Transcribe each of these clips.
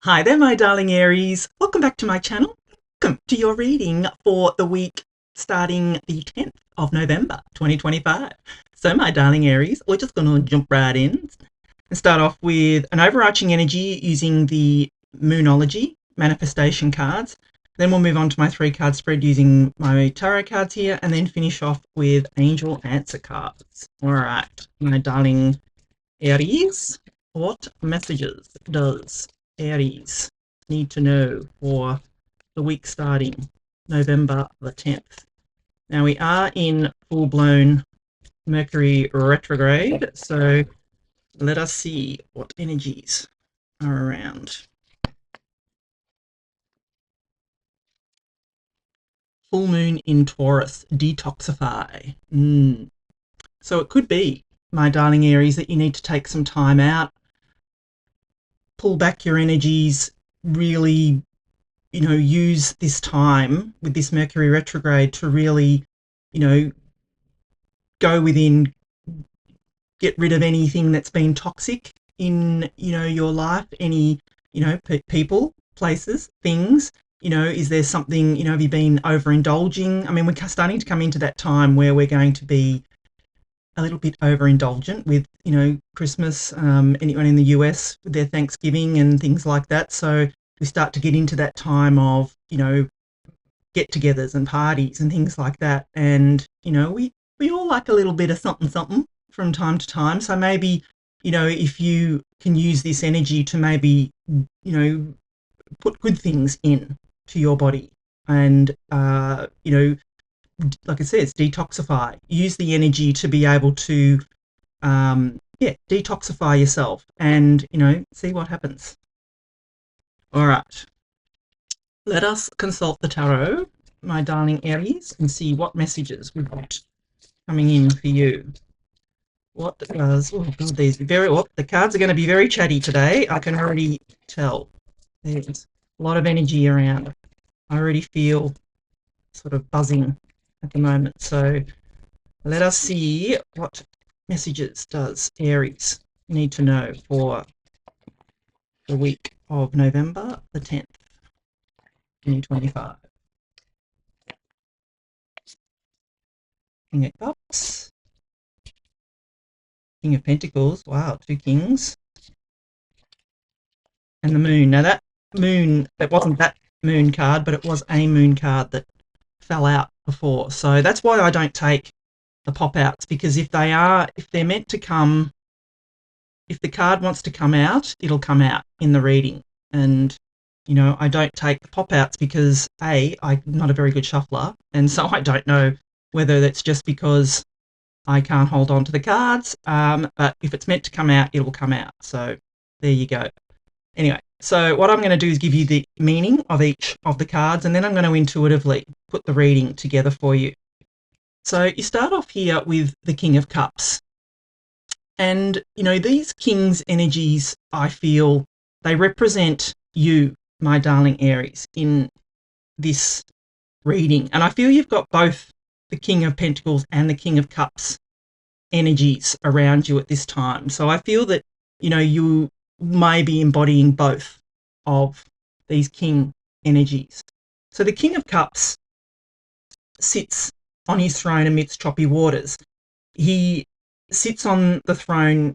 Hi there, my darling Aries. Welcome back to my channel. Welcome to your reading for the week starting the 10th of November, 2025. So, my darling Aries, we're just going to jump right in and start off with an overarching energy using the Moonology manifestation cards. Then we'll move on to my 3-card spread using my tarot cards here, and then finish off with angel answer cards. All right, my darling Aries, what messages does Aries need to know for the week starting November the 10th? Now we are in full-blown Mercury retrograde, so let us see what energies are around. Full moon in Taurus, detoxify. So it could be, my darling Aries, that you need to take some time out, pull back your energies, really, use this time with this Mercury retrograde to really, go within, get rid of anything that's been toxic in, your life, any, people, places, things. Is there something, have you been overindulging? I mean, we're starting to come into that time where we're going to be a little bit overindulgent with, Christmas, anyone in the US with their Thanksgiving and things like that. So we start to get into that time of, get-togethers and parties and things like that. And, we all like a little bit of something, something from time to time. So maybe, if you can use this energy to maybe, put good things in to your body and, like it says, detoxify. Use the energy to be able to, detoxify yourself and, see what happens. All right. Let us consult the tarot, my darling Aries, and see what messages we've got coming in for you. What does, oh God, the cards are going to be very chatty today. I can already tell. There's a lot of energy around. I already feel sort of buzzing at the moment. So let us see what messages does Aries need to know for the week of November the 10th, 2025. King of Cups, King of Pentacles, wow, 2 kings, and the moon. Now that moon, that wasn't that moon card, but it was a moon card that fell out before. So that's why I don't take the pop-outs, because if they're meant to come, if the card wants to come out, it'll come out in the reading. And, I don't take the pop-outs because, A, I'm not a very good shuffler, and so I don't know whether that's just because I can't hold on to the cards, but if it's meant to come out, it will come out. So there you go. Anyway, so what I'm going to do is give you the meaning of each of the cards, and then I'm going to intuitively put the reading together for you. So you start off here with the King of Cups. And, these King's energies, I feel, they represent you, my darling Aries, in this reading. And I feel you've got both the King of Pentacles and the King of Cups energies around you at this time. So I feel that, you may be embodying both of these King energies. So the King of Cups sits on his throne amidst choppy waters. He sits on the throne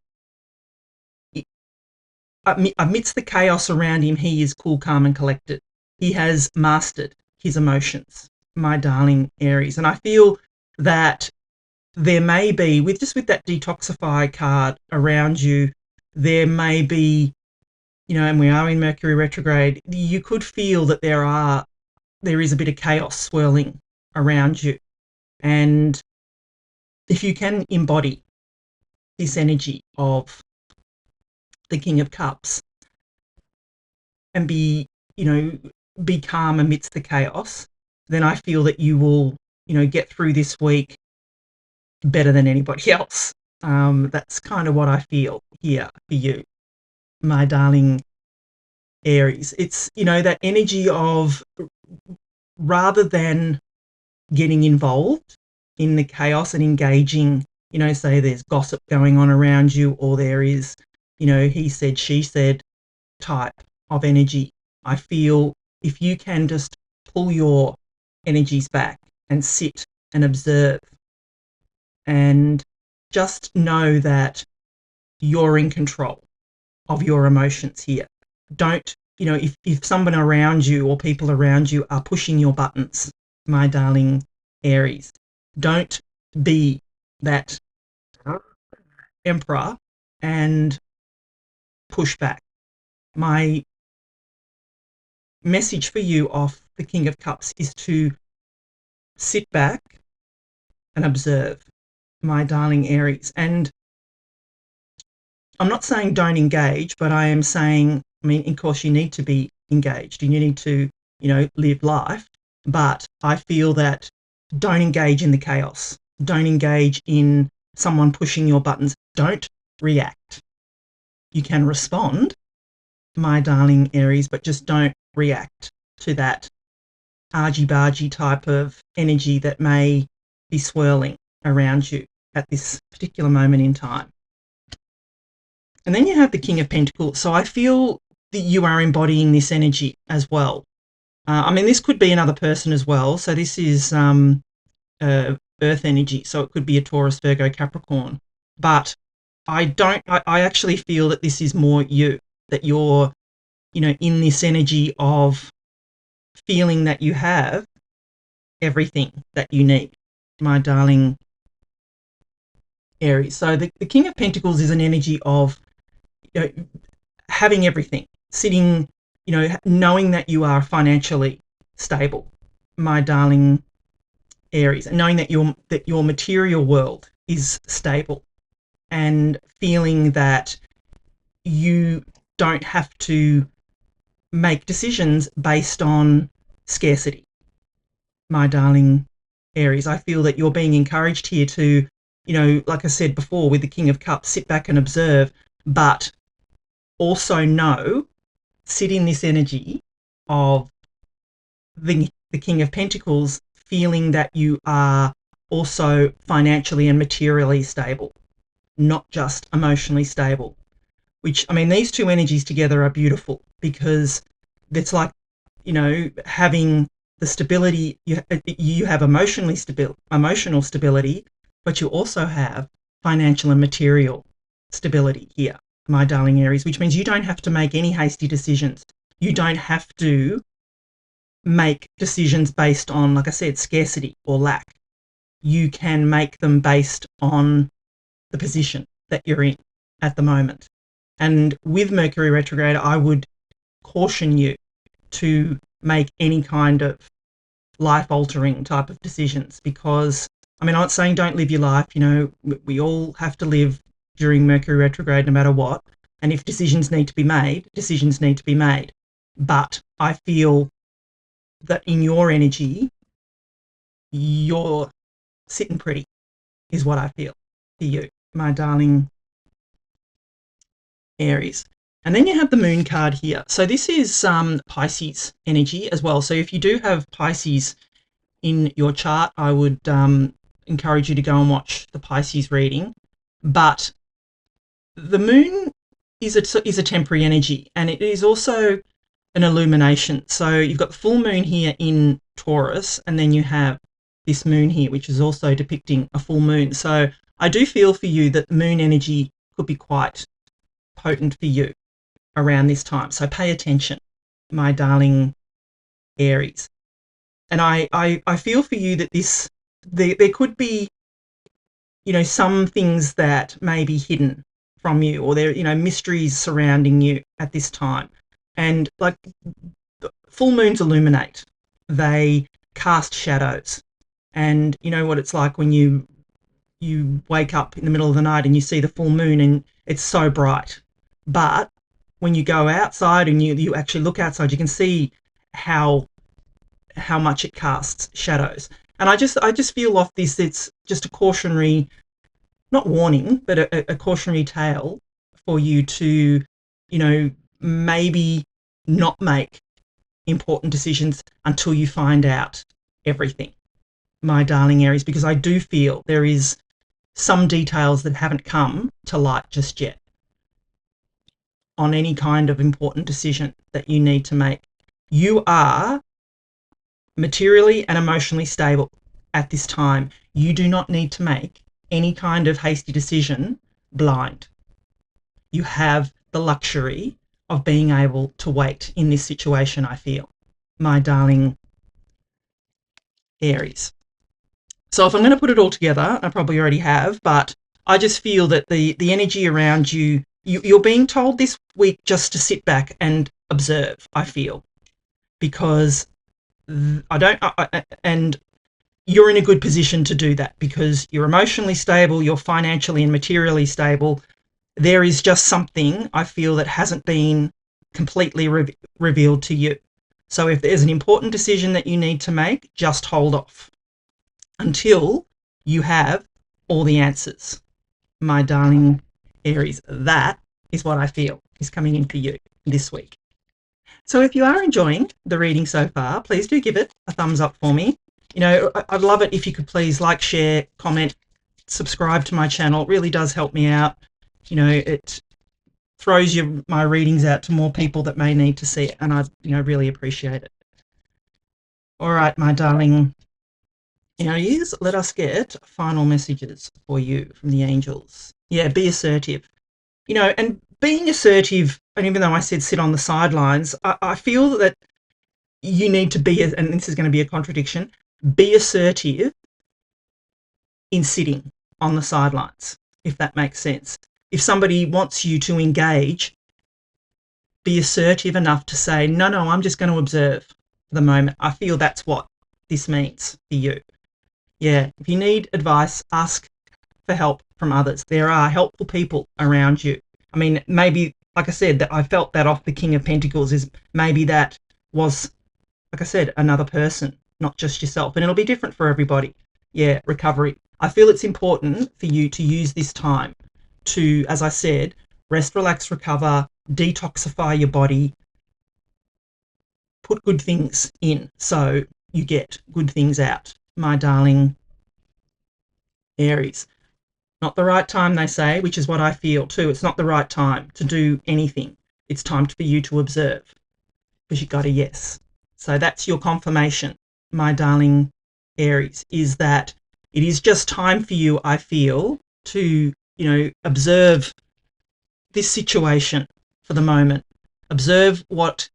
amidst the chaos around him. He is cool, calm, and collected. He has mastered his emotions, my darling Aries. And I feel that there may be, with that detoxify card around you, there may be, and we are in Mercury retrograde, you could feel that there is a bit of chaos swirling around you. And if you can embody this energy of the King of Cups and be calm amidst the chaos, then I feel that you will, get through this week better than anybody else. That's kind of what I feel here for you, my darling Aries. It's, that energy of, rather than getting involved in the chaos and engaging, say there's gossip going on around you, or there is, he said, she said type of energy. I feel if you can just pull your energies back and sit and observe and just know that you're in control of your emotions here. Don't, if someone around you or people around you are pushing your buttons, my darling Aries, don't be that emperor and push back. My message for you off the King of Cups is to sit back and observe, my darling Aries. And I'm not saying don't engage, but I am saying, of course, you need to be engaged and you need to, live life. But I feel that don't engage in the chaos. Don't engage in someone pushing your buttons. Don't react. You can respond, my darling Aries, but just don't react to that argy-bargy type of energy that may be swirling around you at this particular moment in time. And then you have the King of Pentacles. So I feel that you are embodying this energy as well. This could be another person as well. So this is Earth energy. So it could be a Taurus, Virgo, Capricorn. But I actually feel that this is more you, that you're, in this energy of feeling that you have everything that you need, my darling Aries. So the King of Pentacles is an energy of having everything, sitting, knowing that you are financially stable, my darling Aries, and knowing that your material world is stable, and feeling that you don't have to make decisions based on scarcity, my darling Aries. I feel that you're being encouraged here to, like I said before with the King of Cups, sit back and observe, but also sit in this energy of the King of Pentacles, feeling that you are also financially and materially stable, not just emotionally stable. Which, these two energies together are beautiful, because it's like, having the stability. You have emotional stability, but you also have financial and material stability here, my darling Aries, which means you don't have to make any hasty decisions. You don't have to make decisions based on, like I said, scarcity or lack. You can make them based on the position that you're in at the moment. And with Mercury retrograde, I would caution you to make any kind of life-altering type of decisions, because, I'm not saying don't live your life. We all have to live during Mercury retrograde no matter what. And if decisions need to be made, decisions need to be made. But I feel that in your energy, you're sitting pretty, is what I feel for you, my darling Aries. And then you have the Moon card here. So this is Pisces energy as well. So if you do have Pisces in your chart, I would encourage you to go and watch the Pisces reading. But the Moon is a temporary energy, and it is also an illumination. So you've got the full moon here in Taurus, and then you have this moon here, which is also depicting a full moon. So I do feel for you that moon energy could be quite potent for you around this time. So pay attention, my darling Aries. And I feel for you that there could be, some things that may be hidden from you, or there, mysteries surrounding you at this time. And like, full moons illuminate, they cast shadows. And you know what it's like when you wake up in the middle of the night and you see the full moon and it's so bright. But when you go outside and you actually look outside, you can see how much it casts shadows. And I just feel off this, it's just a cautionary, not warning, but a cautionary tale for you to, maybe not make important decisions until you find out everything, my darling Aries, because I do feel there is some details that haven't come to light just yet. on any kind of important decision that you need to make. You are materially and emotionally stable at this time. You do not need to make any kind of hasty decision blind. You have the luxury of being able to wait in this situation, I feel, my darling Aries. So if I'm going to put it all together, I probably already have, but I just feel that the energy around you, you're being told this week just to sit back and observe, I feel, because and you're in a good position to do that because you're emotionally stable, you're financially and materially stable. There is just something I feel that hasn't been completely revealed to you. So if there's an important decision that you need to make, just hold off until you have all the answers, my darling Aries. That is what I feel is coming in for you this week. So if you are enjoying the reading so far, please do give it a thumbs up for me. You know, I'd love it if you could please like, share, comment, subscribe to my channel. It really does help me out. You know, it throws my readings out to more people that may need to see it, and I really appreciate it. All right, my darling Aries, let us get final messages for you from the angels. Yeah, be assertive. You know, and being assertive, and even though I said sit on the sidelines, I feel that you need to be, and this is going to be a contradiction, be assertive in sitting on the sidelines, if that makes sense. If somebody wants you to engage, be assertive enough to say, no, I'm just going to observe for the moment. I feel that's what this means for you. Yeah, if you need advice, ask for help from others. There are helpful people around you. I mean, maybe, like I said, that I felt that off the King of Pentacles is maybe that was, like I said, another person, not just yourself. And it'll be different for everybody. Yeah, recovery. I feel it's important for you to use this time to, as I said, rest, relax, recover, detoxify your body, put good things in so you get good things out, my darling Aries. Not the right time, they say, which is what I feel too. It's not the right time to do anything. It's time for you to observe because you got a yes. So that's your confirmation, my darling Aries, is that it is just time for you, I feel, to, observe this situation for the moment. Observe what,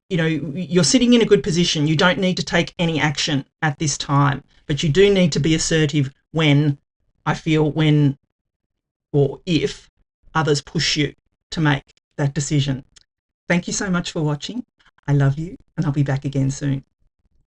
you're sitting in a good position. You don't need to take any action at this time, but you do need to be assertive when or if others push you to make that decision. Thank you so much for watching. I love you, and I'll be back again soon.